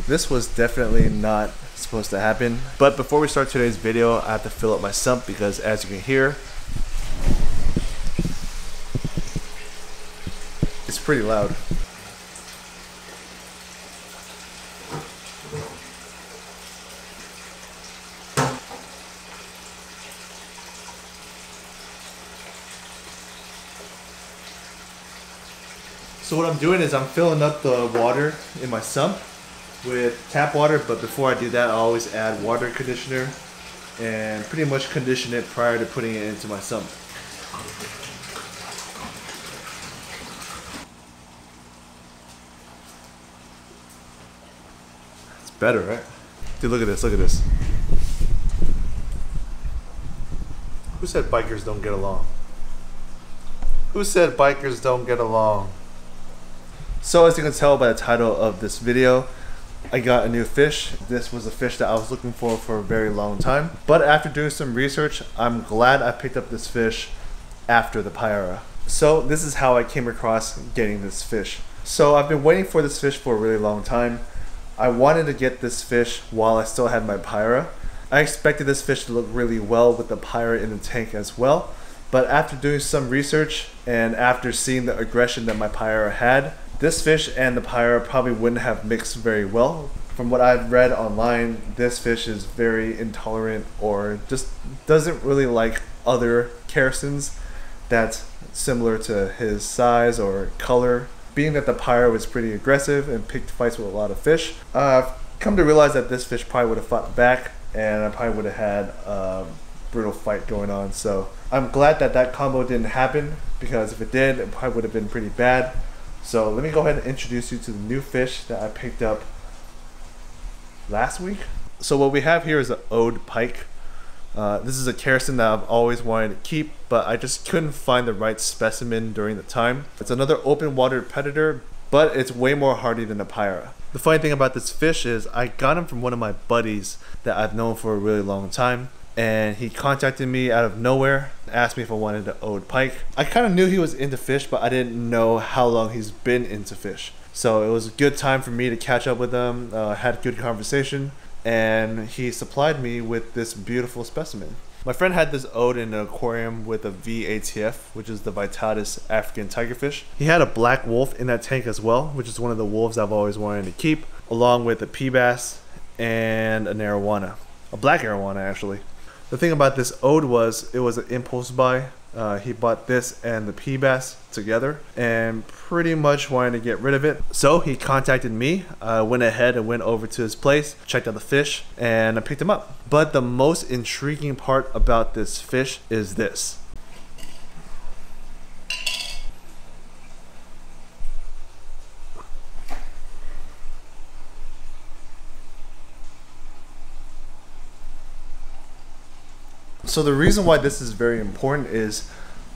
This was definitely not supposed to happen. But before we start today's video, I have to fill up my sump because as you can hear, it's pretty loud. So what I'm doing is I'm filling up the water in my sump with tap water, but before I do that I always add water conditioner and pretty much condition it prior to putting it into my sump. It's better, right? Dude, look at this, look at this. Who said bikers don't get along? Who said bikers don't get along? So as you can tell by the title of this video, I got a new fish. This was a fish that I was looking for a very long time. But after doing some research, I'm glad I picked up this fish after the Payara. So this is how I came across getting this fish. So I've been waiting for this fish for a really long time. I wanted to get this fish while I still had my Payara. I expected this fish to look really well with the Payara in the tank as well. But after doing some research and after seeing the aggression that my Payara had, this fish and the Payara probably wouldn't have mixed very well. From what I've read online, this fish is very intolerant or just doesn't really like other Kerasyns that's similar to his size or color. Being that the Payara was pretty aggressive and picked fights with a lot of fish, I've come to realize that this fish probably would have fought back and I probably would have had a brutal fight going on. So I'm glad that that combo didn't happen, because if it did, it probably would have been pretty bad. So let me go ahead and introduce you to the new fish that I picked up last week. So what we have here is an Ode pike. This is a Kerasyn that I've always wanted to keep, but I just couldn't find the right specimen during the time. It's another open water predator, but it's way more hardy than a Payara. The funny thing about this fish is I got him from one of my buddies that I've known for a really long time. And he contacted me out of nowhere, asked me if I wanted to Ode pike. I kind of knew he was into fish, but I didn't know how long he's been into fish. So it was a good time for me to catch up with him, had a good conversation, and he supplied me with this beautiful specimen. My friend had this Ode in an aquarium with a VATF, which is the Vitalis African tigerfish. He had a black wolf in that tank as well, which is one of the wolves I've always wanted to keep, along with a pea bass and an arowana. A black arowana, actually. The thing about this Ode was it was an impulse buy. He bought this and the pea bass together and pretty much wanted to get rid of it. So he contacted me. I went ahead and went over to his place, checked out the fish, and I picked him up. But the most intriguing part about this fish is this. So the reason why this is very important is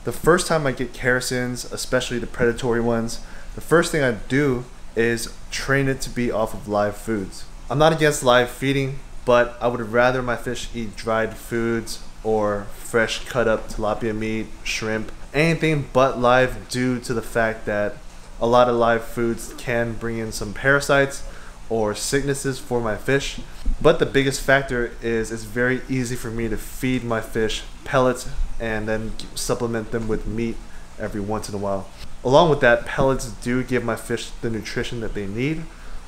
the first time I get Kerasyns, especially the predatory ones, the first thing I do is train it to be off of live foods. I'm not against live feeding, but I would rather my fish eat dried foods or fresh cut up tilapia meat, shrimp, anything but live, due to the fact that a lot of live foods can bring in some parasites or sicknesses for my fish. But the biggest factor is it's very easy for me to feed my fish pellets and then supplement them with meat every once in a while. Along with that, pellets do give my fish the nutrition that they need.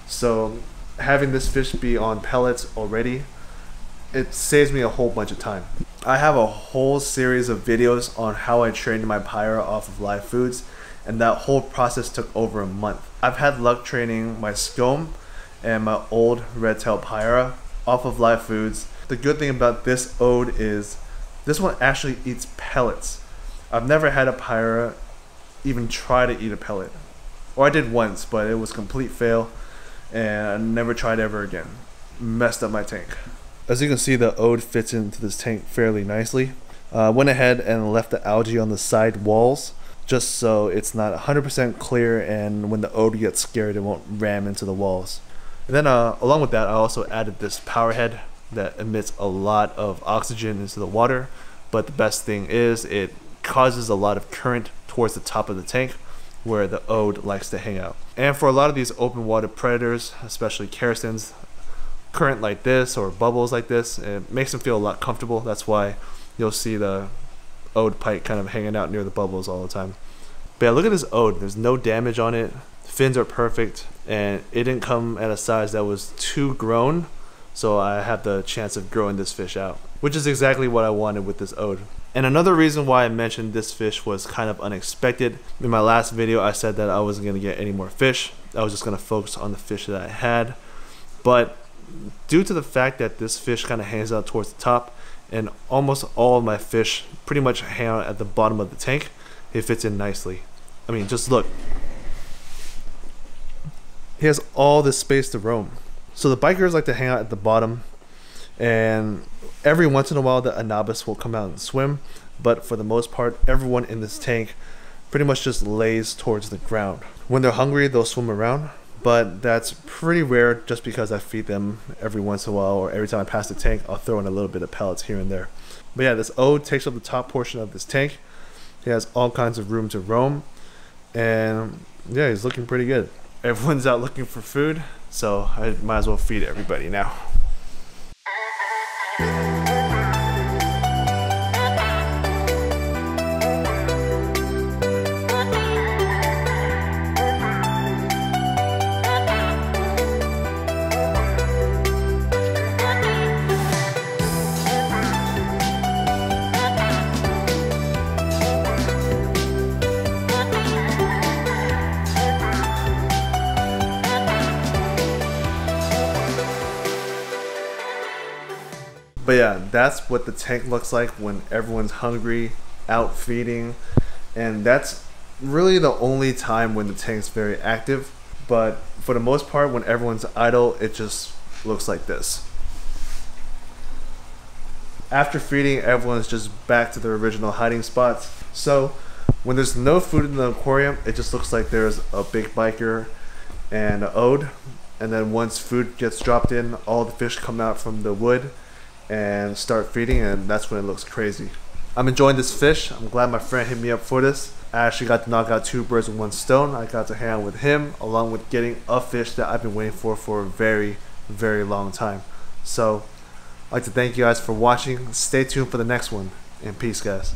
So having this fish be on pellets already, it saves me a whole bunch of time. I have a whole series of videos on how I trained my Payara off of live foods, and that whole process took over a month. I've had luck training my scome and my old red-tailed Payara off of live foods. The good thing about this Ode is this one actually eats pellets. I've never had a Payara even try to eat a pellet. Or I did once, but it was a complete fail and I never tried ever again. Messed up my tank. As you can see, the Ode fits into this tank fairly nicely. Went ahead and left the algae on the side walls just so it's not 100% clear, and when the Ode gets scared it won't ram into the walls. And then along with that, I also added this power head that emits a lot of oxygen into the water, but the best thing is it causes a lot of current towards the top of the tank, where the ode likes to hang out. And for a lot of these open water predators, especially characins, current like this or bubbles like this, it makes them feel a lot comfortable. That's why you'll see the ode pike kind of hanging out near the bubbles all the time. But yeah, look at this ode. There's no damage on it. Fins are perfect, and it didn't come at a size that was too grown, so I had the chance of growing this fish out, which is exactly what I wanted with this ode. And another reason why I mentioned this fish was kind of unexpected. In my last video, I said that I wasn't going to get any more fish. I was just going to focus on the fish that I had. But due to the fact that this fish kind of hangs out towards the top, and almost all of my fish pretty much hang out at the bottom of the tank, it fits in nicely. I mean, just look. He has all this space to roam. So the bikers like to hang out at the bottom, and every once in a while the Anabas will come out and swim, but for the most part everyone in this tank pretty much just lays towards the ground. When they're hungry, they'll swim around, but that's pretty rare just because I feed them every once in a while, or every time I pass the tank I'll throw in a little bit of pellets here and there. But yeah, this ode takes up the top portion of this tank. He has all kinds of room to roam, and yeah, he's looking pretty good. Everyone's out looking for food, so I might as well feed everybody now. But yeah, that's what the tank looks like when everyone's hungry, out feeding, and that's really the only time when the tank's very active. But for the most part, when everyone's idle, it just looks like this. After feeding, everyone's just back to their original hiding spots. So when there's no food in the aquarium, it just looks like there's a big biker and an ode. And then once food gets dropped in, all the fish come out from the wood and start feeding, and that's when it looks crazy. I'm enjoying this fish. I'm glad my friend hit me up for this. I actually got to knock out 2 birds with 1 stone. I got to hang out with him along with getting a fish that I've been waiting for a very, very long time. So I'd like to thank you guys for watching. Stay tuned for the next one, and peace guys.